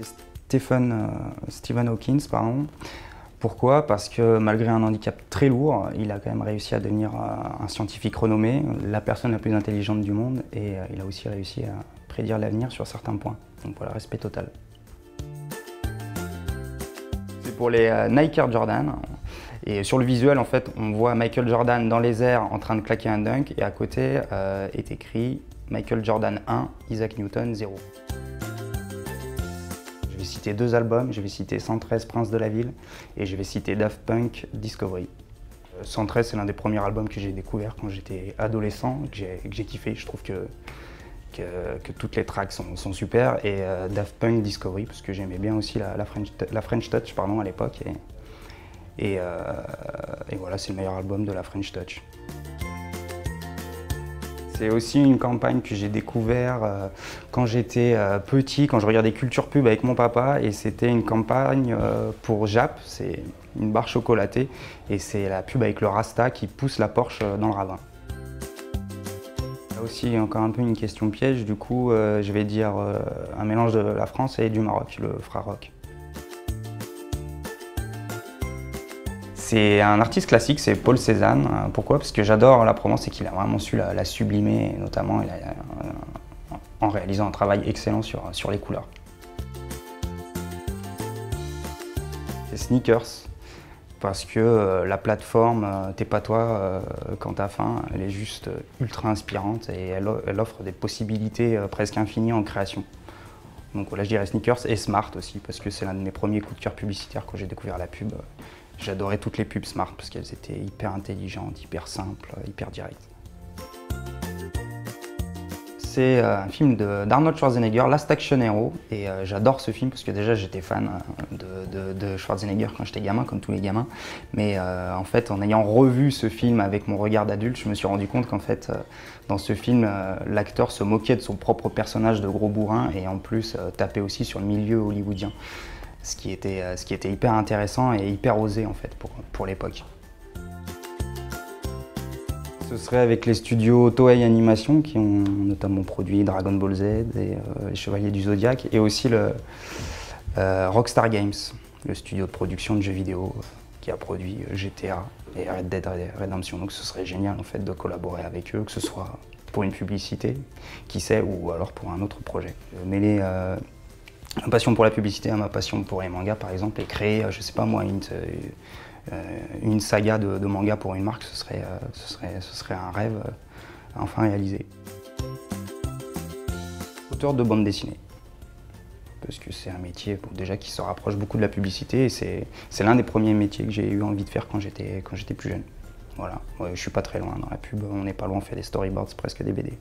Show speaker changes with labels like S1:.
S1: Stephen Hawking, pardon. Pourquoi? Parce que malgré un handicap très lourd, il a quand même réussi à devenir un scientifique renommé, la personne la plus intelligente du monde, et il a aussi réussi à prédire l'avenir sur certains points. Donc voilà, respect total. C'est pour les Nike Air Jordan. Et sur le visuel, en fait, on voit Michael Jordan dans les airs en train de claquer un dunk, et à côté est écrit Michael Jordan 1, Isaac Newton 0. Je vais citer 2 albums, je vais citer 113 Prince de la Ville et je vais citer Daft Punk Discovery. 113, c'est l'un des premiers albums que j'ai découvert quand j'étais adolescent, que j'ai kiffé. Je trouve que toutes les tracks sont super, et Daft Punk Discovery parce que j'aimais bien aussi la French Touch à l'époque, et voilà, c'est le meilleur album de la French Touch. C'est aussi une campagne que j'ai découvert quand j'étais petit, quand je regardais Culture Pub avec mon papa, et c'était une campagne pour Jap, c'est une barre chocolatée, et c'est la pub avec le Rasta qui pousse la Porsche dans le ravin. Là aussi, encore un peu une question piège, du coup je vais dire un mélange de la France et du Maroc, le Frarock. C'est un artiste classique, c'est Paul Cézanne. Pourquoi? Parce que j'adore la Provence et qu'il a vraiment su la sublimer, et notamment en réalisant un travail excellent sur les couleurs. C'est Sneakers, parce que la plateforme T'es pas toi quand t'as faim, elle est juste ultra inspirante, et elle offre des possibilités presque infinies en création. Donc voilà, je dirais Sneakers, et Smart aussi, parce que c'est l'un de mes premiers coups de cœur publicitaires quand j'ai découvert la pub. J'adorais toutes les pubs Smart parce qu'elles étaient hyper intelligentes, hyper simples, hyper directes. C'est un film d'Arnold Schwarzenegger, Last Action Hero, et j'adore ce film parce que déjà j'étais fan de Schwarzenegger quand j'étais gamin, comme tous les gamins, mais en fait en ayant revu ce film avec mon regard d'adulte, je me suis rendu compte qu'en fait dans ce film l'acteur se moquait de son propre personnage de gros bourrin, et en plus tapait aussi sur le milieu hollywoodien. Ce qui était hyper intéressant et hyper osé en fait pour l'époque. Ce serait avec les studios Toei Animation qui ont notamment produit Dragon Ball Z et les Chevaliers du Zodiaque, et aussi le Rockstar Games, le studio de production de jeux vidéo qui a produit GTA et Red Dead Redemption. Donc ce serait génial en fait de collaborer avec eux, que ce soit pour une publicité, qui sait, ou alors pour un autre projet. Mêler ma passion pour la publicité à ma passion pour les mangas par exemple, et créer, je sais pas moi, une saga de manga pour une marque, ce serait un rêve enfin réalisé. Auteur de bande dessinée, parce que c'est un métier déjà qui se rapproche beaucoup de la publicité, et c'est l'un des premiers métiers que j'ai eu envie de faire quand j'étais plus jeune. Voilà, ouais, je suis pas très loin dans la pub, on n'est pas loin, on fait des storyboards, presque des BD.